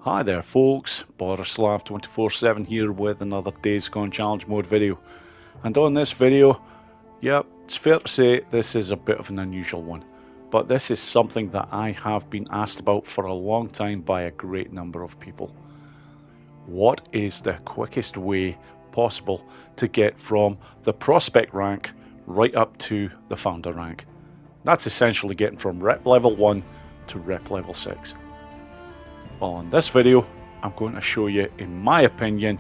Hi there folks, Borislav247 here with another Days Gone Challenge Mode video. And on this video, yep, it's fair to say this is a bit of an unusual one. But this is something that I have been asked about for a long time by a great number of people. What is the quickest way possible to get from the Prospect rank right up to the Founder rank? That's essentially getting from Rep level 1 to Rep level 6. Well, in this video, I'm going to show you, in my opinion,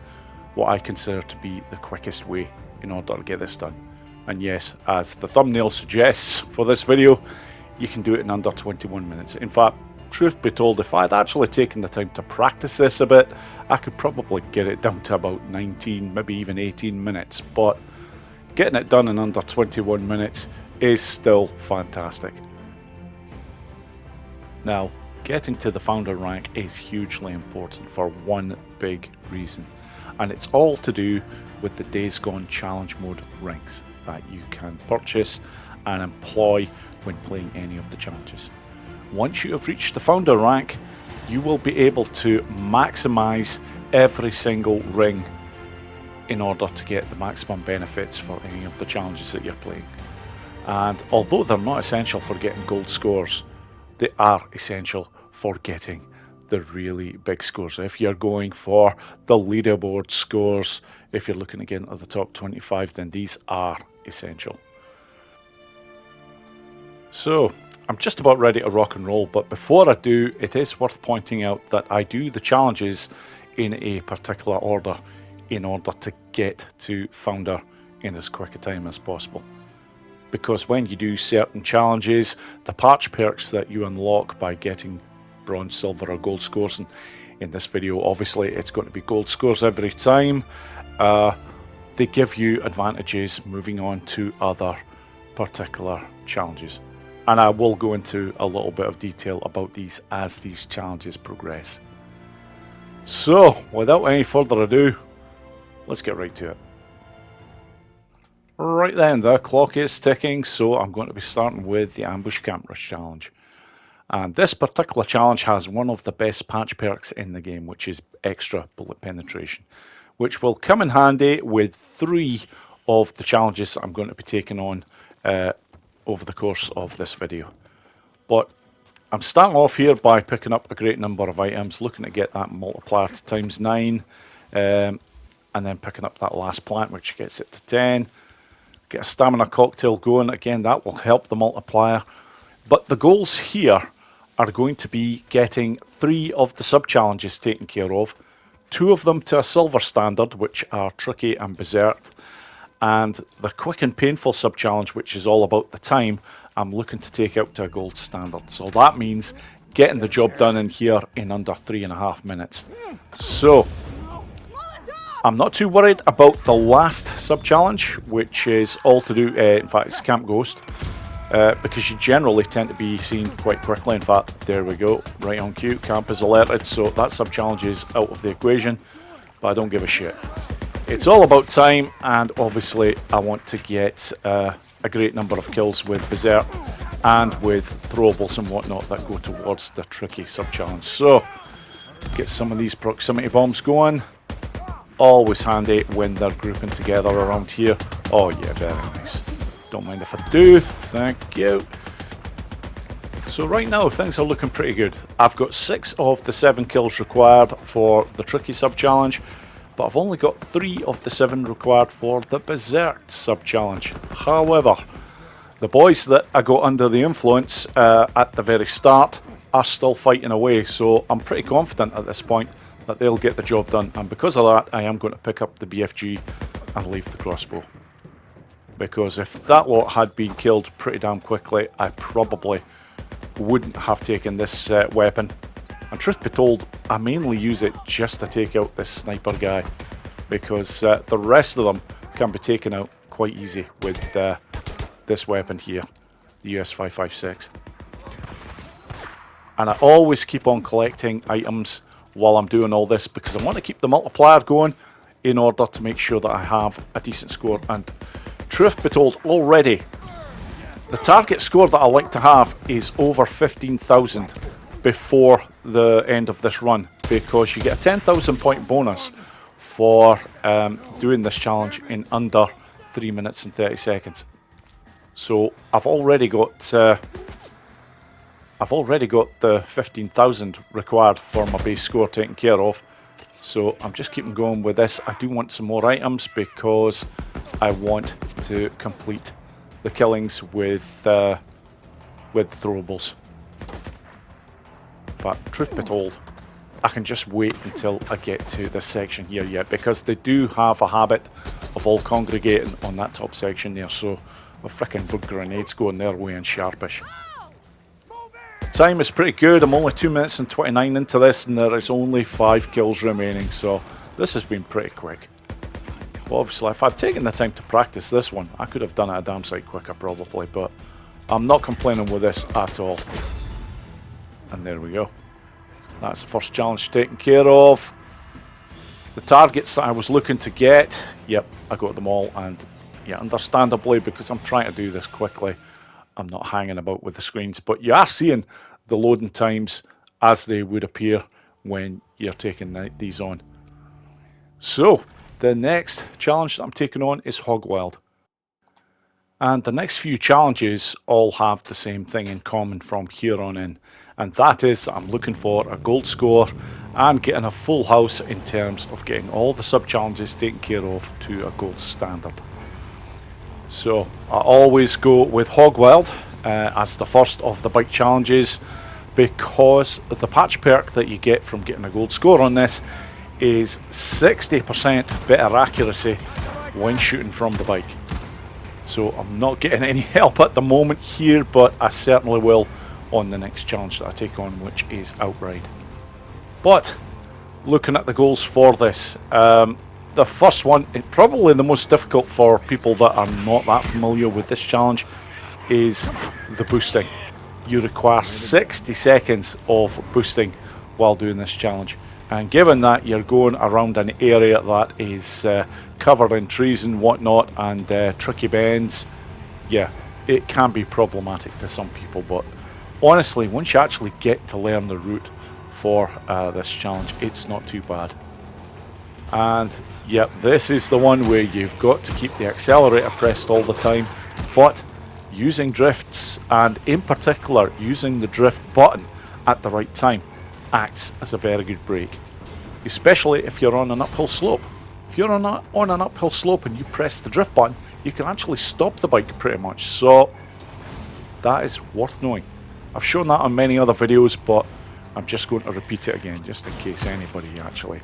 what I consider to be the quickest way in order to get this done. And yes, as the thumbnail suggests for this video, you can do it in under 21 minutes. In fact, truth be told, if I'd actually taken the time to practice this a bit, I could probably get it down to about 19, maybe even 18 minutes. But getting it done in under 21 minutes is still fantastic. Now, getting to the Founder rank is hugely important for one big reason, and it's all to do with the Days Gone Challenge Mode rings that you can purchase and employ when playing any of the challenges. Once you have reached the Founder rank, you will be able to maximize every single ring in order to get the maximum benefits for any of the challenges that you're playing. And although they're not essential for getting gold scores, they are essential for getting the really big scores. If you're going for the leaderboard scores, if you're looking again at the top 25, then these are essential. So I'm just about ready to rock and roll, but before I do, it is worth pointing out that I do the challenges in a particular order in order to get to Founder in as quick a time as possible. Because when you do certain challenges, the patch perks that you unlock by getting bronze, silver or gold scores, and in this video obviously it's going to be gold scores every time, they give you advantages moving on to other particular challenges. And I will go into a little bit of detail about these as these challenges progress. So without any further ado, let's get right to it. Right then, the clock is ticking, so I'm going to be starting with the Ambush Camp Rush challenge. And this particular challenge has one of the best patch perks in the game, which is extra bullet penetration, which will come in handy with 3 of the challenges I'm going to be taking on over the course of this video. But I'm starting off here by picking up a great number of items, looking to get that multiplier to times 9, and then picking up that last plant, which gets it to 10. Get a stamina cocktail going, again that will help the multiplier. But the goals here are going to be getting 3 of the sub-challenges taken care of, 2 of them to a silver standard, which are Tricky and Berserk, and the quick and painful sub-challenge, which is all about the time, I'm looking to take out to a gold standard. So that means getting the job done in here in under 3.5 minutes. So I'm not too worried about the last sub-challenge, which is all to do, in fact it's Camp Ghost, because you generally tend to be seen quite quickly. In fact, there we go, right on cue, camp is alerted, so that sub-challenge is out of the equation, but I don't give a shit. It's all about time, and obviously I want to get a great number of kills with Berserk and with throwables and whatnot that go towards the Tricky sub-challenge. So, get some of these proximity bombs going. Always handy when they're grouping together around here. Oh yeah, very nice. Don't mind if I do, thank you. So right now things are looking pretty good. I've got 6 of the 7 kills required for the Tricky sub-challenge, but I've only got 3 of the 7 required for the Berserk sub-challenge. However, the boys that I got under the influence at the very start are still fighting away, so I'm pretty confident at this point that they'll get the job done, and because of that I am going to pick up the BFG and leave the crossbow. Because if that lot had been killed pretty damn quickly, I probably wouldn't have taken this weapon. And truth be told, I mainly use it just to take out this sniper guy, because the rest of them can be taken out quite easy with this weapon here, the US 556. And I always keep on collecting items while I'm doing all this, because I want to keep the multiplier going in order to make sure that I have a decent score. And truth be told, already the target score that I like to have is over 15,000 before the end of this run. because you get a 10,000 point bonus for doing this challenge in under 3 minutes and 30 seconds. So I've already got the 15,000 required for my base score taken care of. So I'm just keeping going with this. I do want some more items because I want to complete the killings with throwables. But truth be told, I can just wait until I get to this section here yet, because they do have a habit of all congregating on that top section there. So the frickin' bug grenades going their way and sharpish. Time is pretty good. I'm only 2 minutes and 29 into this, and there is only 5 kills remaining, so this has been pretty quick. Well, obviously, if I'd taken the time to practice this one, I could have done it a damn sight quicker probably, but I'm not complaining with this at all. And there we go. That's the first challenge taken care of. The targets that I was looking to get, yep, I got them all, and yeah, understandably, because I'm trying to do this quickly, I'm not hanging about with the screens, but you are seeing the loading times as they would appear when you're taking these on. So, the next challenge that I'm taking on is Hog Wild. And the next few challenges all have the same thing in common from here on in, and that is I'm looking for a gold score and getting a full house in terms of getting all the sub-challenges taken care of to a gold standard. So I always go with Hog Wild as the first of the bike challenges, because the patch perk that you get from getting a gold score on this is 60% better accuracy when shooting from the bike. So I'm not getting any help at the moment here, but I certainly will on the next challenge that I take on, which is Outride. But looking at the goals for this, the first one, probably the most difficult for people that are not that familiar with this challenge, is the boosting. You require 60 seconds of boosting while doing this challenge. And given that you're going around an area that is covered in trees and whatnot and tricky bends, yeah, it can be problematic to some people. But honestly, once you actually get to learn the route for this challenge, it's not too bad. And yep, this is the one where you've got to keep the accelerator pressed all the time, but using drifts, and in particular using the drift button at the right time, acts as a very good brake, especially if you're on an uphill slope. If you're on an uphill slope and you press the drift button, you can actually stop the bike pretty much, so that is worth knowing. I've shown that on many other videos, but I'm just going to repeat it again just in case anybody actually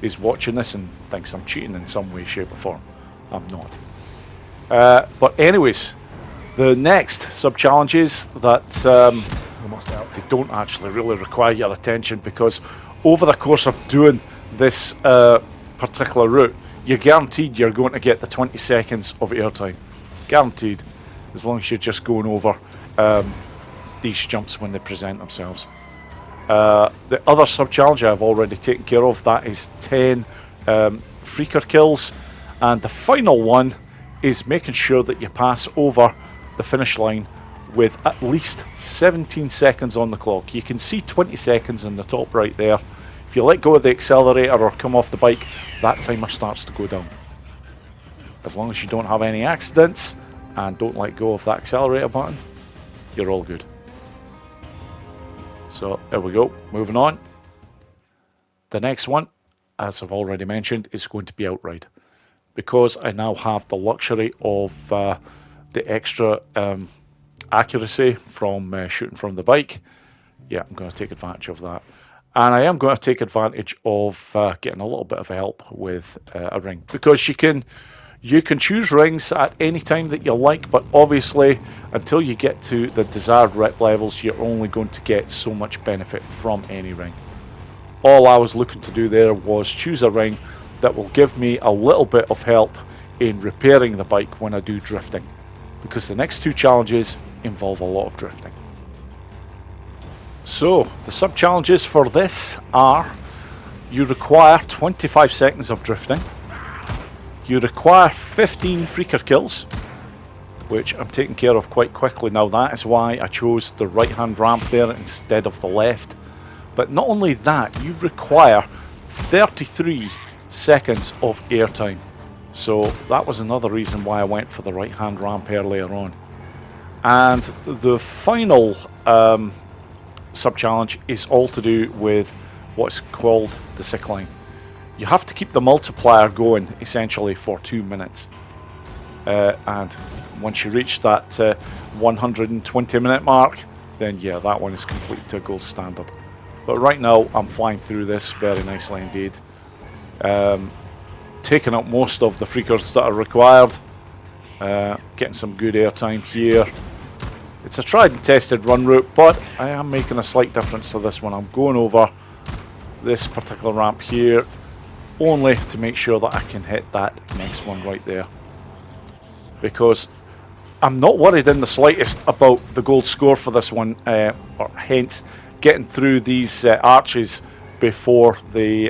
is watching this and thinks I'm cheating in some way, shape or form. I'm not. But anyways, the next sub-challenges that they don't actually really require your attention, because over the course of doing this particular route, you're guaranteed you're going to get the 20 seconds of airtime. Guaranteed, as long as you're just going over these jumps when they present themselves. The other sub-challenge I've already taken care of, that is 10 freaker kills, and the final one is making sure that you pass over the finish line with at least 17 seconds on the clock. You can see 20 seconds in the top right there. If you let go of the accelerator or come off the bike, that timer starts to go down. As long as you don't have any accidents and don't let go of that accelerator button, you're all good. So there we go, moving on. The next one, as I've already mentioned, is going to be Outride, because I now have the luxury of the extra accuracy from shooting from the bike. Yeah, I'm going to take advantage of that. And I am going to take advantage of getting a little bit of help with a ring, because you can choose rings at any time that you like, but obviously until you get to the desired rep levels, you're only going to get so much benefit from any ring. All I was looking to do there was choose a ring that will give me a little bit of help in repairing the bike when I do drifting, because the next two challenges involve a lot of drifting. So the sub challenges for this are: you require 25 seconds of drifting, you require 15 freaker kills, which I'm taking care of quite quickly now. That is why I chose the right hand ramp there instead of the left, But not only that, you require 33 seconds of airtime. So that was another reason why I went for the right hand ramp earlier on. And the final sub-challenge is all to do with what's called the sickling. You have to keep the multiplier going essentially for 2 minutes. And once you reach that 120 minute mark, then yeah, that one is completed to gold standard. But right now I'm flying through this very nicely indeed. Taking up most of the freakers that are required. Getting some good airtime here. It's a tried and tested run route, but I am making a slight difference to this one. I'm going over this particular ramp here only to make sure that I can hit that next one right there. Because I'm not worried in the slightest about the gold score for this one, or hence getting through these arches before they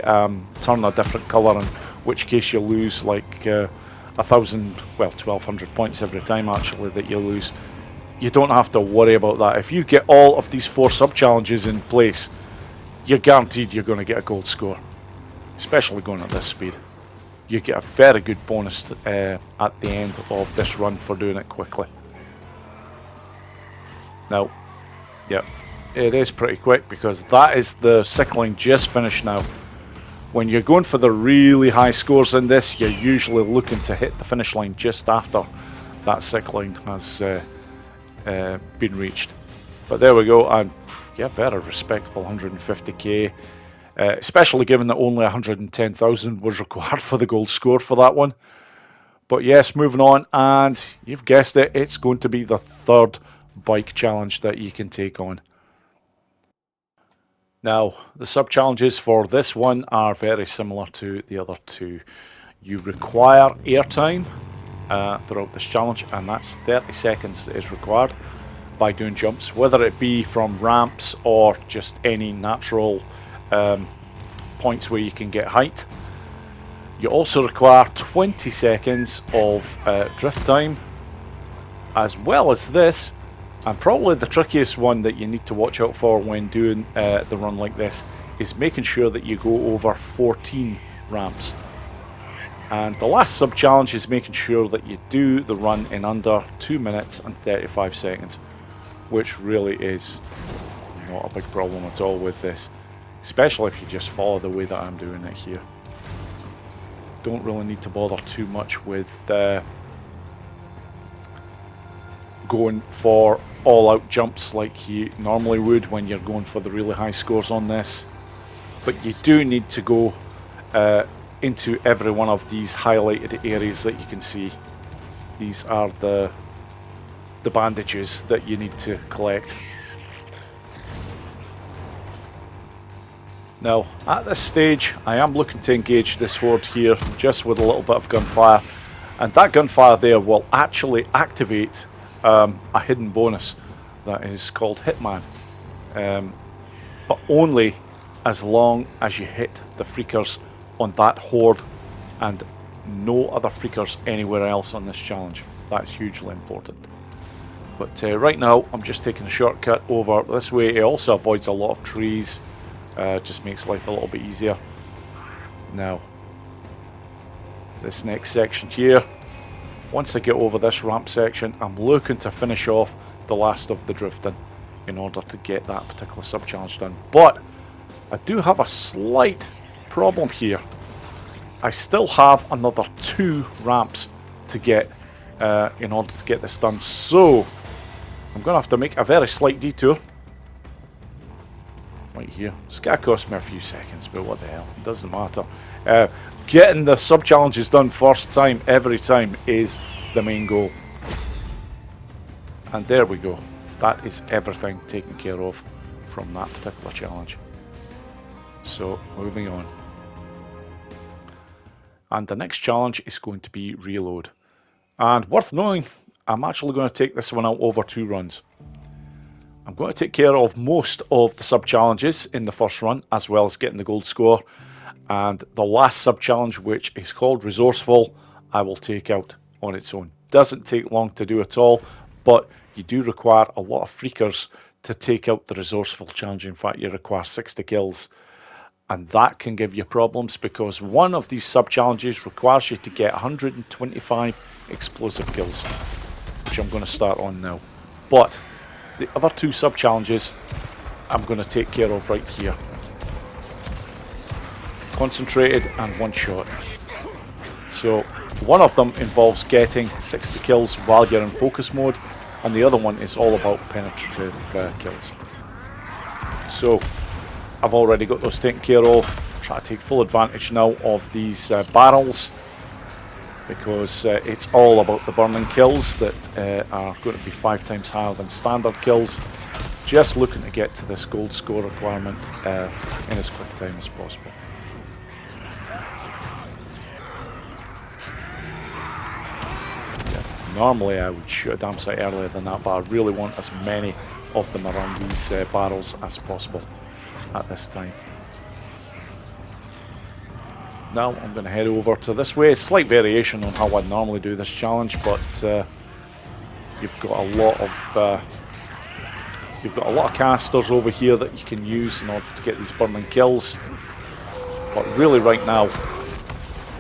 turn a different colour, in which case you lose like 1,000, well 1,200 points every time actually that you lose. You don't have to worry about that. If you get all of these 4 sub-challenges in place, you're guaranteed you're going to get a gold score. Especially going at this speed. You get a very good bonus at the end of this run for doing it quickly. Now, yeah, it is pretty quick because that is the sickling just finished now. When you're going for the really high scores in this, you're usually looking to hit the finish line just after that sickling has been reached. But there we go, and yeah, very respectable 150k, especially given that only 110,000 was required for the gold score for that one. But yes, moving on, and you've guessed it, it's going to be the 3rd bike challenge that you can take on. Now, the sub-challenges for this one are very similar to the other 2. You require airtime throughout this challenge, and that's 30 seconds that is required by doing jumps, whether it be from ramps or just any natural points where you can get height. You also require 20 seconds of drift time, as well as this, and probably the trickiest one that you need to watch out for when doing the run like this is making sure that you go over 14 ramps. And the last sub-challenge is making sure that you do the run in under 2 minutes and 35 seconds, which really is not a big problem at all with this, especially if you just follow the way that I'm doing it here. Don't really need to bother too much with going for all-out jumps like you normally would when you're going for the really high scores on this, but you do need to go into every one of these highlighted areas that you can see. These are the bandages that you need to collect. Now, at this stage, I am looking to engage this horde here just with a little bit of gunfire, and that gunfire there will actually activate a hidden bonus that is called Hitman, but only as long as you hit the freakers on that horde and no other freakers anywhere else on this challenge. That's hugely important. But right now I'm just taking a shortcut over this way. It also avoids a lot of trees, just makes life a little bit easier. Now, this next section here, once I get over this ramp section, I'm looking to finish off the last of the drifting in order to get that particular sub-challenge done. But I do have a slight problem here. I still have another 2 ramps to get in order to get this done, so I'm going to have to make a very slight detour right here. It's going to cost me a few seconds, but what the hell, it doesn't matter. Getting the sub-challenges done first time, every time, is the main goal. And there we go. That is everything taken care of from that particular challenge. So, moving on. And the next challenge is going to be reload. And worth knowing, I'm actually going to take this one out over 2 runs. I'm going to take care of most of the sub-challenges in the first run, as well as getting the gold score. And the last sub-challenge, which is called Resourceful, I will take out on its own. Doesn't take long to do at all, but you do require a lot of freakers to take out the resourceful challenge. In fact, you require 60 kills. And that can give you problems because one of these sub-challenges requires you to get 125 explosive kills, which I'm going to start on now. But the other two sub-challenges I'm going to take care of right here. Concentrated and one shot. So one of them involves getting 60 kills while you're in focus mode, and the other one is all about penetrative kills. So I've already got those taken care of. Try to take full advantage now of these barrels, because it's all about the burning kills that are going to be 5 times higher than standard kills. Just looking to get to this gold score requirement in as quick a time as possible. Yeah, normally I would shoot a damn sight earlier than that, but I really want as many of them around these barrels as possible at this time. Now I'm going to head over to this way. Slight variation on how I normally do this challenge, but you've got a lot of casters over here that you can use in order to get these burning kills. But really, right now,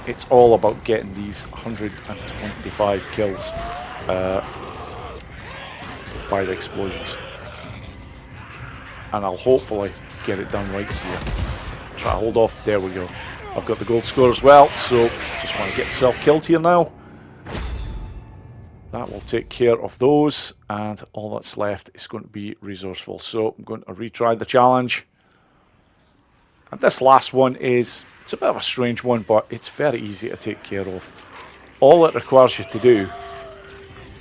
it's all about getting these 125 kills by the explosions, and I'll hopefully get it done right here. Try to hold off. There we go. I've got the gold score as well, so just want to get myself killed here now. That will take care of those, and all that's left is going to be resourceful. So I'm going to retry the challenge. And this last one it's a bit of a strange one, but it's very easy to take care of. All it requires you to do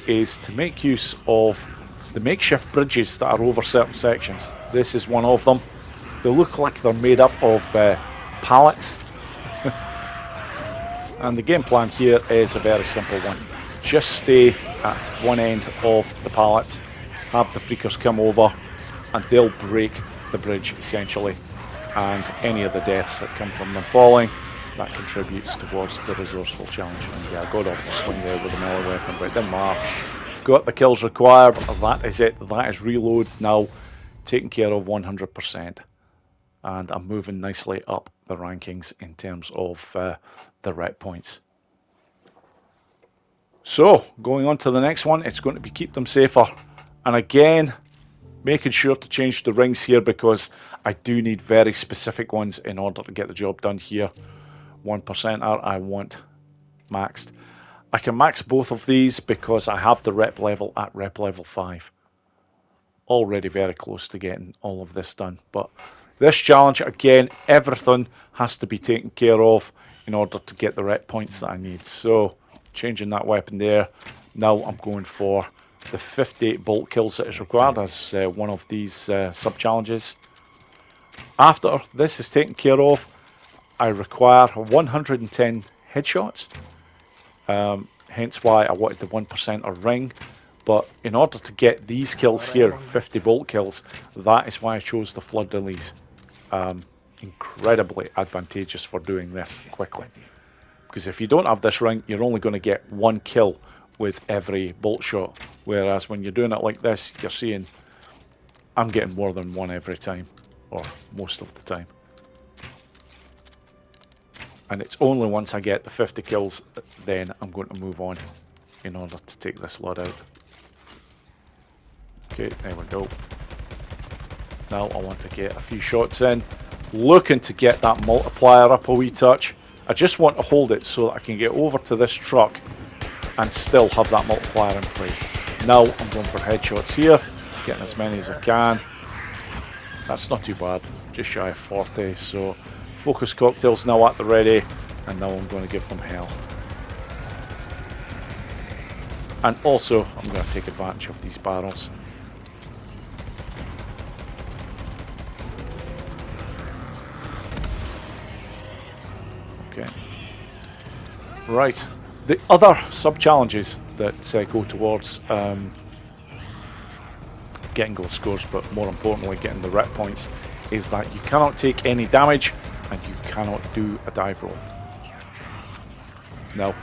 is to make use of the makeshift bridges that are over certain sections. This is one of them. They look like they're made up of pallets. And the game plan here is a very simple one. Just stay at one end of the pallets, have the freakers come over, and they'll break the bridge essentially. And any of the deaths that come from them falling, that contributes towards the resourceful challenge. And yeah, I got off the swing there with a melee weapon, but it didn't matter. Got the kills required. That is it. That is reload now taken care of 100%. And I'm moving nicely up the rankings in terms of the rep points. So, going on to the next one, it's going to be keep them safer. And again, making sure to change the rings here, because I do need very specific ones in order to get the job done here. 1%er I want maxed. I can max both of these because I have the rep level at rep level 5. Already very close to getting all of this done. But this challenge, again, everything has to be taken care of in order to get the rep points that I need. So, changing that weapon there. Now I'm going for the 58 bolt kills that is required as one of these sub-challenges. After this is taken care of, I require 110 headshots. Hence why I wanted the 1%er ring. But in order to get these kills here, 50 bolt kills, that is why I chose the flood release. Incredibly advantageous for doing this quickly. Because if you don't have this ring, you're only going to get 1 kill with every bolt shot. Whereas when you're doing it like this, you're seeing I'm getting more than 1 every time, or most of the time. And it's only once I get the 50 kills, then I'm going to move on in order to take this lot out. Okay, there we go. Now I want to get a few shots in. Looking to get that multiplier up a wee touch. I just want to hold it so that I can get over to this truck and still have that multiplier in place. Now I'm going for headshots here, getting as many as I can. That's not too bad, just shy of 40. So focus cocktails now at the ready, and now I'm going to give them hell. And also I'm going to take advantage of these barrels. Okay. Right. The other sub-challenges that go towards getting gold scores, but more importantly getting the rep points, is that you cannot take any damage and you cannot do a dive roll. Now,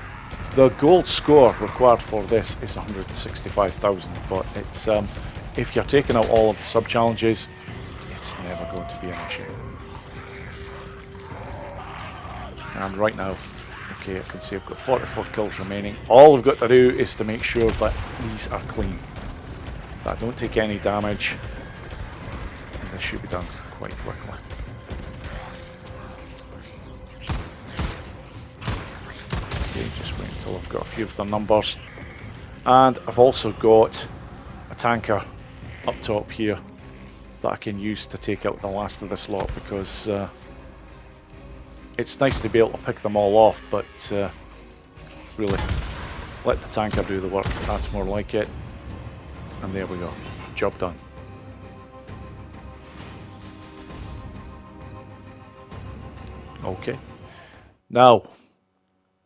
the gold score required for this is 165,000, but it's if you're taking out all of the sub-challenges, it's never going to be an issue. And right now, okay, I can see I've got 44 kills remaining. All I've got to do is to make sure that these are clean, that I don't take any damage, and this should be done quite quickly. Okay, just wait until I've got a few of the numbers. And I've also got a tanker up top here that I can use to take out the last of this lot, because it's nice to be able to pick them all off, but really, let the tanker do the work. That's more like it. And there we go. Job done. Okay. Now,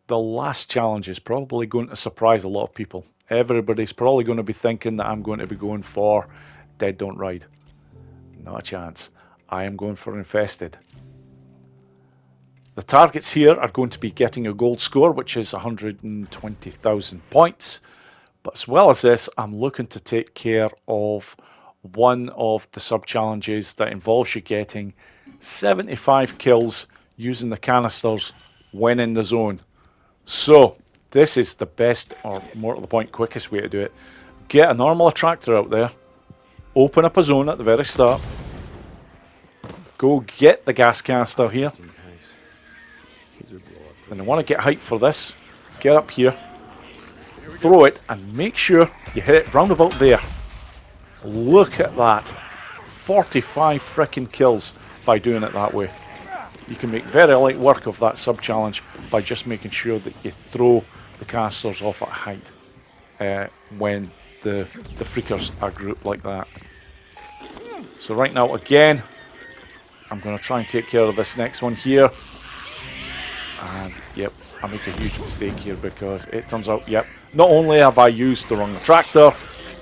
the last challenge is probably going to surprise a lot of people. Everybody's probably going to be thinking that I'm going to be going for Dead Don't Ride. Not a chance. I am going for Infested. The targets here are going to be getting a gold score, which is 120,000 points. But as well as this, I'm looking to take care of one of the sub-challenges that involves you getting 75 kills using the canisters when in the zone. So, this is the best, or more to the point, quickest way to do it. Get a normal attractor out there, open up a zone at the very start, go get the gas canister here. Then I want to get height for this. Get up here, throw it, and make sure you hit it round about there. Look at that. 45 frickin' kills by doing it that way. You can make very light work of that sub-challenge by just making sure that you throw the canisters off at height when the freakers are grouped like that. So right now, again, I'm going to try and take care of this next one here. And yep, I make a huge mistake here, because it turns out, yep, not only have I used the wrong attractor,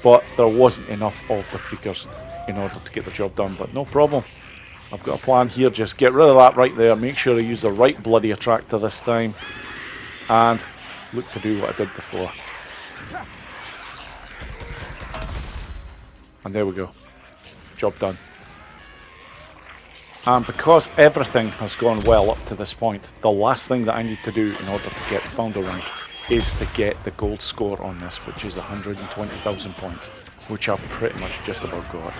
but there wasn't enough of the freakers in order to get the job done. But no problem. I've got a plan here. Just get rid of that right there. Make sure I use the right bloody attractor this time. And look to do what I did before. And there we go. Job done. And because everything has gone well up to this point, the last thing that I need to do in order to get Founder rank is to get the gold score on this, which is 120,000 points, which I've pretty much just about got.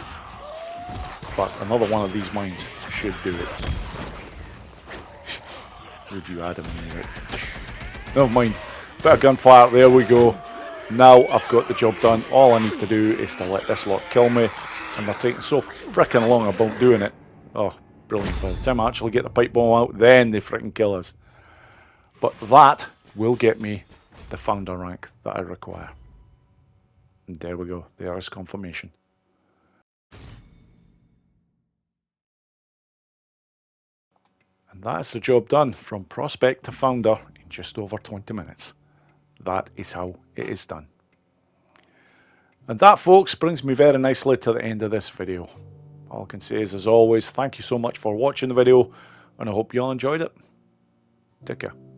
But another one of these mines should do it. Would you Adam in it? Never mind. Bit of gunfire, there we go. Now I've got the job done. All I need to do is to let this lot kill me, and they're taking so frickin' long about doing it. Oh, brilliant. By the time I actually get the pipe bomb out, then they frickin' kill us. But that will get me the Founder rank that I require. And there we go. There is confirmation. And that is the job done, from Prospect to Founder in just over 20 minutes. That is how it is done. And that, folks, brings me very nicely to the end of this video. All I can say is, as always, thank you so much for watching the video, and I hope you all enjoyed it. Take care.